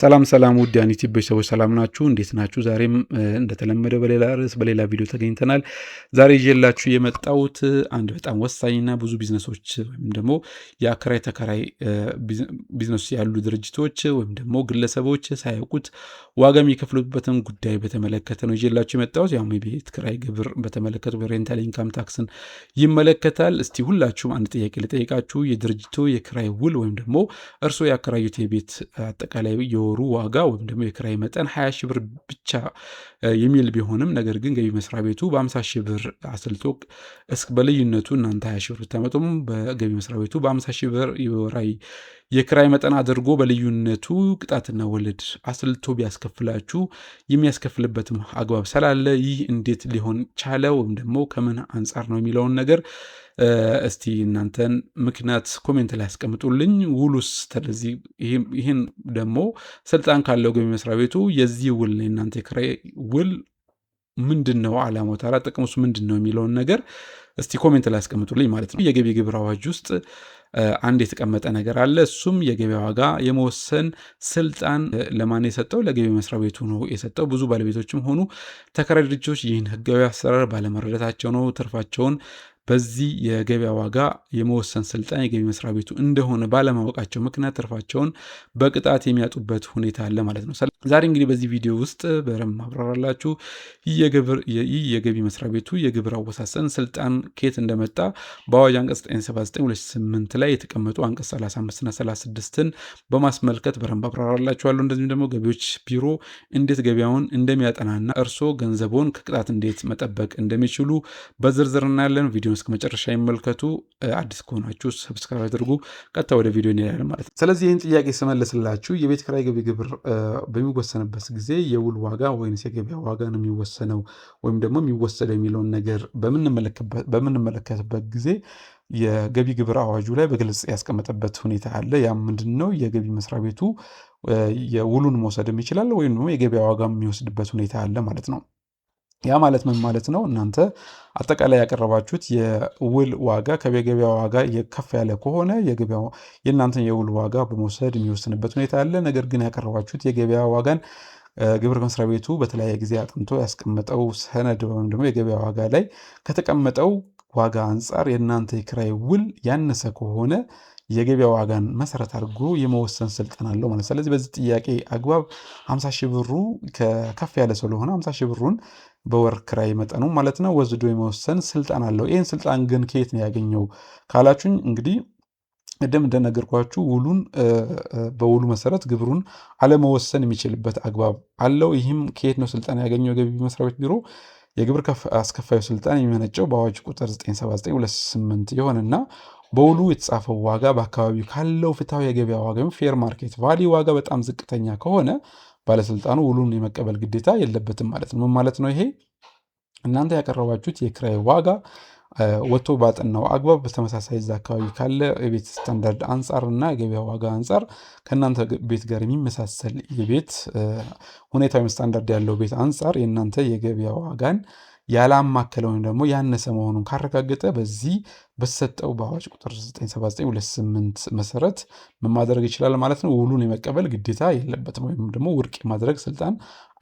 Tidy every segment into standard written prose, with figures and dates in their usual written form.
ሰላም ሰላም ውድ የዩቲዩብ ቤተሰቦች ሰላም ናችሁ? እንዴት ናችሁ? ዛሬም እንደተለመደው በሌላ ርዕስ በሌላ ቪዲዮ ተገኝተናል። ዛሬ ይዤላችሁ የመጣሁት አንድ በጣም ወሳኝና ብዙ ቢዝነሶች ወይም ደግሞ የአከራይ ተከራይ ቢዝነስ ያሉ ድርጅቶች ወይም ደግሞ ግለሰቦች ሳያውቁት ዋጋ የሚከፍሉበትን ጉዳይ በተመለከተ ነው ይዤላችሁ የመጣሁት። ያው የቤት ክራይ ግብር በተመለከተ ሬንታል ኢንካም ታክስን ይመለከታል። እስቲ ሁላችሁም አንድ ጥያቄ ልጠይቃችሁ። የድርጅቱ የክራይ ውል ወይም ደግሞ እርስዎ ያከራዩት የቤት አጠቃላይ የወሩ ዋጋ ወይም ደግሞ የክራይ መጠን 20 ሺህ ብር ብቻ የሚል ቢሆንም ነገር ግን ገቢ መስሪያ ቤቱ በ50 ሺህ ብር አስልቶ በልዩነቱ እናንተ 20 ሺህ ብር ብታመጡም በገቢ መስሪያ ቤቱ በ50 ሺህ ብር የወራዊ የክራይ መጠን አድርጎ በልዩነቱ ቅጣትና ወለድ አስልቶ ቢያስከፍላችሁ የሚያስከፍልበትም አግባብ ስላለ ይህ እንዴት ሊሆን ቻለ ወይም ደግሞ ከምን አንጻር ነው የሚለውን ነገር እስቲ እናንተን ምክንያት ኮሜንት ላይ ያስቀምጡልኝ። ውሉስ ስለዚህ ይህን ደግሞ ስልጣን ካለው ገቢ መስሪያ ቤቱ የዚህ ውል እናንተ የክራይ ውል ምንድነው ዓላማው፣ ታዲያ ጥቅሙስ ምንድነው የሚለውን ነገር እስቲ ኮሜንት ላይ ያስቀምጡልኝ ማለት ነው። የገቢ ግብር አዋጅ ውስጥ አንድ የተቀመጠ ነገር አለ። እሱም የገበያ ዋጋ የመወሰን ስልጣን ለማን የሰጠው? ለገቢ መስሪያ ቤቱ ነው የሰጠው። ብዙ ባለቤቶችም ሆኑ ተከራይ ድርጅቶች ይህን ህጋዊ አሰራር ባለመረዳታቸው ነው ትርፋቸውን በዚህ የገበያ ዋጋ የመወሰን ስልጣን የገቢ መስሪያ ቤቱ እንደሆነ ባለማወቃቸው ምክንያት ትርፋቸውን በቅጣት የሚያጡበት ሁኔታ አለ ማለት ነው። ዛሬ እንግዲህ በዚህ ቪዲዮ ውስጥ በረም ማብራራላችሁ ይህ የገቢ መስሪያ ቤቱ የግብር አወሳሰን ስልጣን ከየት እንደመጣ በአዋጅ አንቀጽ 979/2008 ላይ የተቀመጡ አንቀጽ 35 እና 36ን በማስመልከት በረም አብራራላችኋለሁ። እንደዚሁም ደግሞ ገቢዎች ቢሮ እንዴት ገበያውን እንደሚያጠናና እርስዎ ገንዘቦን ከቅጣት እንዴት መጠበቅ እንደሚችሉ በዝርዝር እናያለን። ቪዲዮ እስከ መጨረሻ ይመልከቱ። አዲስ ከሆናችሁ ሰብስክራይብ አድርጉ። ቀጥታ ወደ ቪዲዮ እንሄዳለን ማለት ነው። ስለዚህ ይህን ጥያቄ ስመልስላችሁ የቤት ኪራይ ገቢ ግብር በሚወሰንበት ጊዜ የውል ዋጋ ወይንስ የገበያ ዋጋ ነው የሚወሰነው ወይም ደግሞ የሚወሰደው የሚለውን ነገር በምንመለከትበት ጊዜ የገቢ ግብር አዋጁ ላይ በግልጽ ያስቀመጠበት ሁኔታ አለ። ያም ምንድን ነው? የገቢ መስሪያ ቤቱ የውሉን መውሰድም ይችላል ወይም ደግሞ የገበያ ዋጋ የሚወስድበት ሁኔታ አለ ማለት ነው። ያ ማለት ምን ማለት ነው? እናንተ አጠቃላይ ያቀረባችሁት የውል ዋጋ ከገበያ ዋጋ ከፍ ያለ ከሆነ የእናንተን የውል ዋጋ በመውሰድ የሚወስንበት ሁኔታ አለ። ነገር ግን ያቀረባችሁት የገበያ ዋጋን ግብር መስሪያ ቤቱ በተለያየ ጊዜ አጥንቶ ያስቀመጠው ሰነድ ወይም ደግሞ የገበያ ዋጋ ላይ ከተቀመጠው ዋጋ አንጻር የእናንተ የክራይ ውል ያነሰ ከሆነ የገበያ ዋጋን መሰረት አድርጎ የመወሰን ስልጣን አለው ማለት። ስለዚህ በዚህ ጥያቄ አግባብ 50 ሺህ ብሩ ከፍ ያለ ስለሆነ 50 ሺህ ብሩን በወር ክራይ መጠኑ ማለት ነው ወስዶ የመወሰን ስልጣን አለው። ይህን ስልጣን ግን ከየት ነው ያገኘው ካላችሁኝ እንግዲህ ቅድም እንደነገርኳችሁ ውሉን በውሉ መሰረት ግብሩን አለመወሰን የሚችልበት አግባብ አለው። ይህም ከየት ነው ስልጣን ያገኘው? የገቢ መስሪያ ቤት ቢሮ የግብር አስከፋዩ ስልጣን የሚመነጨው በአዋጅ ቁጥር 979/2008 የሆነና በውሉ የተጻፈው ዋጋ በአካባቢው ካለው ፍትሐዊ የገበያ ዋጋ ፌር ማርኬት ቫሊ ዋጋ በጣም ዝቅተኛ ከሆነ ባለስልጣኑ ውሉን የመቀበል ግዴታ የለበትም ማለት ነው። ምን ማለት ነው ይሄ? እናንተ ያቀረባችሁት የክራይ ዋጋ ወጥቶ ባጠናው አግባብ በተመሳሳይ እዛ አካባቢ ካለ የቤት ስታንዳርድ አንጻር እና የገበያ ዋጋ አንጻር ከእናንተ ቤት ጋር የሚመሳሰል የቤት ሁኔታዊ ስታንዳርድ ያለው ቤት አንጻር የእናንተ የገበያ ዋጋን ያላማከለ ወይም ደግሞ ያነሰ መሆኑን ካረጋገጠ በዚህ በተሰጠው በአዋጅ ቁጥር 979/2008 መሰረት ምን ማድረግ ይችላል ማለት ነው? ውሉን የመቀበል ግዴታ የለበትም ወይም ደግሞ ውድቅ ማድረግ ስልጣን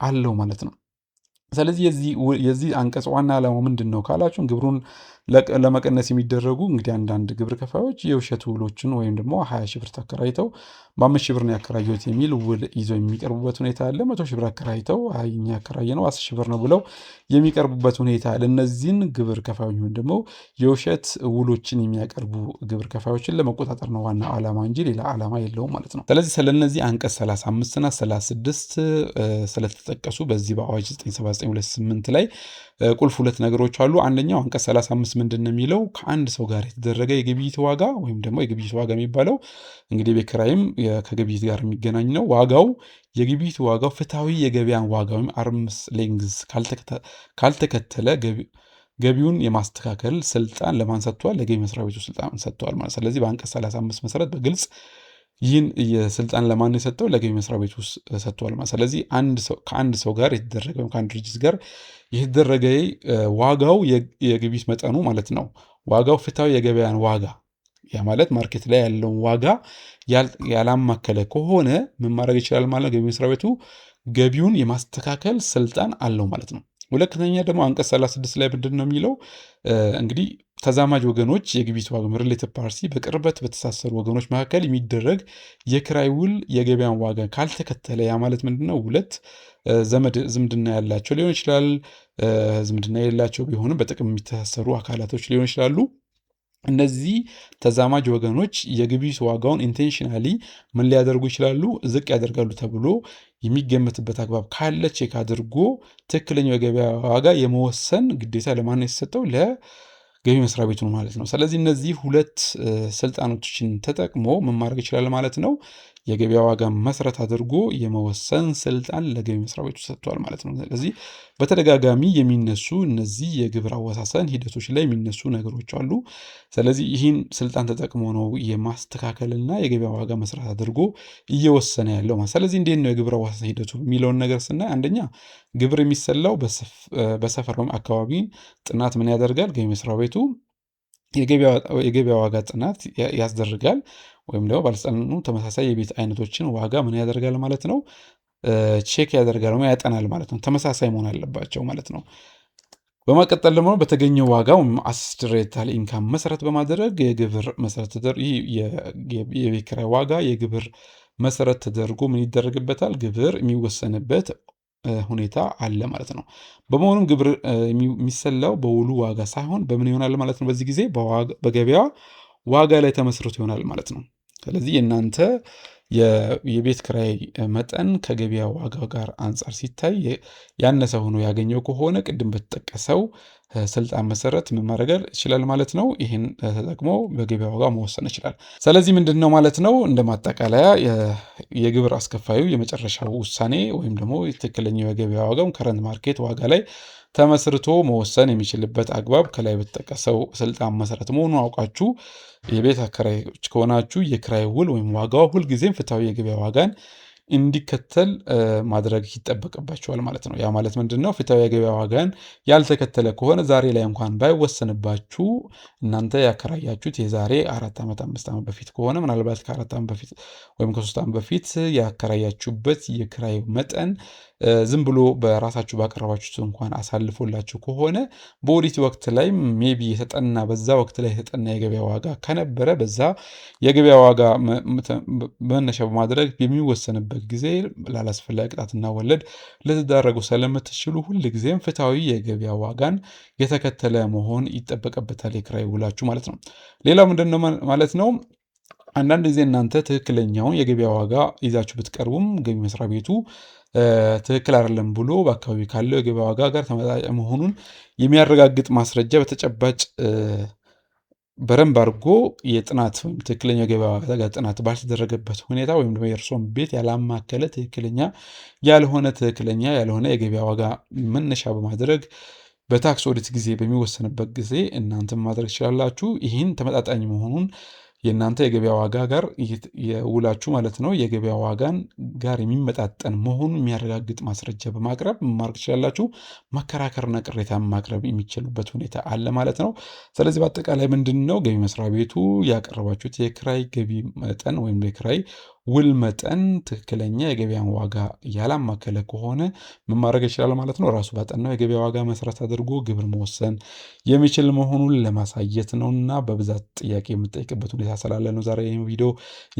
አለው ማለት ነው። ስለዚህ የዚህ አንቀጽ ዋና ዓላማው ምንድን ነው ካላችሁ ግብሩን ለመቀነስ የሚደረጉ እንግዲህ አንዳንድ ግብር ከፋዮች የውሸት ውሎችን ወይም ደግሞ 20 ሺህ ብር ተከራይተው በ5 ሺህ ብር ነው ያከራየሁት የሚል ውል ይዘው የሚቀርቡበት ሁኔታ አለ። 100 ሺህ ብር አከራይተው እኛ ያከራየ ነው 10 ሺህ ብር ነው ብለው የሚቀርቡበት ሁኔታ አለ። እነዚህን ግብር ከፋዮች ወይም ደግሞ የውሸት ውሎችን የሚያቀርቡ ግብር ከፋዮችን ለመቆጣጠር ነው ዋና ዓላማ እንጂ ሌላ ዓላማ የለውም ማለት ነው። ስለዚህ ስለነዚህ አንቀጽ 35 እና 36 ስለተጠቀሱ በዚህ በአዋጅ 979/2008 ላይ ቁልፍ ሁለት ነገሮች አሉ። አንደኛው አንቀጽ 35 ምንድን ነው የሚለው? ከአንድ ሰው ጋር የተደረገ የግብይት ዋጋ ወይም ደግሞ የግብይት ዋጋ የሚባለው እንግዲህ ቤት ኪራይም ከግብይት ጋር የሚገናኝ ነው። ዋጋው የግብይት ዋጋው ፍትሐዊ የገበያን ዋጋ ወይም አርምስ ሌንግዝ ካልተከተለ ገቢውን የማስተካከል ስልጣን ለማን ሰጥቷል? ለገቢ መስሪያ ቤቱ ስልጣን ሰጥቷል ማለት። ስለዚህ በአንቀጽ 35 መሰረት በግልጽ ይህን የስልጣን ለማን የሰጠው? ለገቢ መስሪያ ቤቱ ሰጥቷል ማለት። ስለዚህ ከአንድ ሰው ጋር የተደረገ ወይም ከአንድ ድርጅት ጋር የተደረገ ዋጋው የግብይት መጠኑ ማለት ነው ዋጋው ፍትሐዊ የገበያን ዋጋ ያ ማለት ማርኬት ላይ ያለውን ዋጋ ያላማከለ ከሆነ ምን ማድረግ ይችላል ማለት ነው? ገቢ መስሪያ ቤቱ ገቢውን የማስተካከል ስልጣን አለው ማለት ነው። ሁለተኛ ደግሞ አንቀጽ 36 ላይ ምንድን ነው የሚለው? እንግዲህ ተዛማጅ ወገኖች የግብይት ዋጋ ሪሌትድ ፓርቲ በቅርበት በተሳሰሩ ወገኖች መካከል የሚደረግ የክራይ ውል የገበያን ዋጋ ካልተከተለ ያ ማለት ምንድን ነው? ሁለት ዝምድና ያላቸው ሊሆን ይችላል። ዝምድና የሌላቸው ቢሆንም በጥቅም የሚተሳሰሩ አካላቶች ሊሆን ይችላሉ። እነዚህ ተዛማጅ ወገኖች የግብይት ዋጋውን ኢንቴንሽናሊ ምን ሊያደርጉ ይችላሉ? ዝቅ ያደርጋሉ ተብሎ የሚገመትበት አግባብ ካለ ቼክ አድርጎ ትክክለኛው የገበያ ዋጋ የመወሰን ግዴታ ለማን የተሰጠው? ለገቢ መስሪያ ቤቱ ነው ማለት ነው። ስለዚህ እነዚህ ሁለት ስልጣኖችን ተጠቅሞ ምን ማድረግ ይችላል ማለት ነው? የገበያ ዋጋ መሰረት አድርጎ የመወሰን ስልጣን ለገቢ መስሪያ ቤቱ ሰጥቷል ማለት ነው። ስለዚህ በተደጋጋሚ የሚነሱ እነዚህ የግብር አወሳሰን ሂደቶች ላይ የሚነሱ ነገሮች አሉ። ስለዚህ ይህን ስልጣን ተጠቅሞ ነው የማስተካከልና የገበያ ዋጋ መሰረት አድርጎ እየወሰነ ያለው ማለት። ስለዚህ እንዴት ነው የግብር አወሳሰን ሂደቱ የሚለውን ነገር ስናይ አንደኛ ግብር የሚሰላው በሰፈር ወይም አካባቢ ጥናት ምን ያደርጋል? ገቢ መስሪያ ቤቱ የገበያ ዋጋ ጥናት ያስደርጋል። ወይም ደግሞ ባለስልጣኑ ተመሳሳይ የቤት አይነቶችን ዋጋ ምን ያደርጋል ማለት ነው? ቼክ ያደርጋል ወይም ያጠናል ማለት ነው። ተመሳሳይ መሆን አለባቸው ማለት ነው። በመቀጠል ደግሞ በተገኘው ዋጋ ወይም አስሬታል ኢንካም መሰረት በማድረግ የግብር መሰረት የቤት ኪራይ ዋጋ የግብር መሰረት ተደርጎ ምን ይደረግበታል? ግብር የሚወሰንበት ሁኔታ አለ ማለት ነው። በመሆኑም ግብር የሚሰላው በውሉ ዋጋ ሳይሆን በምን ይሆናል ማለት ነው? በዚህ ጊዜ በገበያ ዋጋ ላይ ተመስርቶ ይሆናል ማለት ነው። ስለዚህ የእናንተ የቤት ኪራይ መጠን ከገበያ ዋጋ ጋር አንጻር ሲታይ ያነሰ ሆኖ ያገኘው ከሆነ ቅድም በተጠቀሰው ስልጣን መሰረት ምን ማድረግ ይችላል ማለት ነው? ይህን ተጠቅሞ በገበያ ዋጋ መወሰን ይችላል። ስለዚህ ምንድን ነው ማለት ነው? እንደ ማጠቃለያ የግብር አስከፋዩ የመጨረሻው ውሳኔ ወይም ደግሞ ትክክለኛው የገበያ ዋጋው ከረንት ማርኬት ዋጋ ላይ ተመስርቶ መወሰን የሚችልበት አግባብ ከላይ በተጠቀሰው ስልጣን መሰረት መሆኑን አውቃችሁ የቤት አከራዮች ከሆናችሁ የክራይ ውል ወይም ዋጋው ሁልጊዜም ፍትሐዊ የገበያ ዋጋን እንዲከተል ማድረግ ይጠበቅባቸዋል ማለት ነው። ያ ማለት ምንድን ነው? ፍትሐዊ የገበያ ዋጋን ያልተከተለ ከሆነ ዛሬ ላይ እንኳን ባይወሰንባችሁ እናንተ ያከራያችሁት የዛሬ 4 ዓመት 5 ዓመት በፊት ከሆነ ምናልባት ከ4 ዓመት በፊት ወይም ከ3 ዓመት በፊት ያከራያችሁበት የክራይ መጠን ዝም ብሎ በራሳችሁ ባቀረባችሁት እንኳን አሳልፎላችሁ ከሆነ በኦዲት ወቅት ላይ ሜቢ የተጠና በዛ ወቅት ላይ የተጠና የገበያ ዋጋ ከነበረ በዛ የገበያ ዋጋ መነሻ በማድረግ የሚወሰንበት ጊዜ ላላስፈላጊ ቅጣትና ወለድ ልትዳረጉ ስለምትችሉ ሁልጊዜም ፍትሐዊ የገበያ ዋጋን የተከተለ መሆን ይጠበቅበታል የክራይ ውላችሁ ማለት ነው። ሌላው ምንድን ነው ማለት ነው? አንዳንድ ጊዜ እናንተ ትክክለኛውን የገበያ ዋጋ ይዛችሁ ብትቀርቡም ገቢ መስሪያ ቤቱ ትክክል አይደለም ብሎ በአካባቢ ካለው የገበያ ዋጋ ጋር ተመጣጣኝ መሆኑን የሚያረጋግጥ ማስረጃ በተጨባጭ በረንብ አድርጎ የጥናት ወይም ትክክለኛ የገበያ ዋጋ ጥናት ባልተደረገበት ሁኔታ ወይም ደግሞ የእርሶን ቤት ያላማከለ ትክክለኛ ያልሆነ የገበያ ዋጋ መነሻ በማድረግ በታክስ ኦዲት ጊዜ በሚወሰንበት ጊዜ እናንተም ማድረግ ትችላላችሁ። ይህን ተመጣጣኝ መሆኑን የእናንተ የገበያ ዋጋ ጋር የውላችሁ ማለት ነው የገበያ ዋጋን ጋር የሚመጣጠን መሆኑን የሚያረጋግጥ ማስረጃ በማቅረብ ማድረግ ትችላላችሁ። መከራከርና ቅሬታ ማቅረብ የሚችሉበት ሁኔታ አለ ማለት ነው። ስለዚህ በአጠቃላይ ምንድን ነው ገቢ መስሪያ ቤቱ ያቀረባችሁት የክራይ ገቢ መጠን ወይም የክራይ ውል መጠን ትክክለኛ የገበያን ዋጋ ያላማከለ ከሆነ ምን ማድረግ ይችላል ማለት ነው? ራሱ ባጠናው የገበያ ዋጋ መሰረት አድርጎ ግብር መወሰን የሚችል መሆኑን ለማሳየት ነውና በብዛት ጥያቄ የምጠይቅበት ሁኔታ ስላለ ነው ዛሬ ይህን ቪዲዮ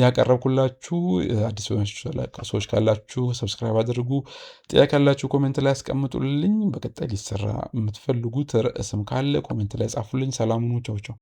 ያቀረብኩላችሁ። አዲስ ሰዎች ካላችሁ ሰብስክራይብ አድርጉ። ጥያቄ ካላችሁ ኮሜንት ላይ ያስቀምጡልኝ። በቀጣይ ሊሰራ የምትፈልጉት ርዕስም ካለ ኮሜንት ላይ ጻፉልኝ። ሰላም ሁኑ። ቻው ቻው።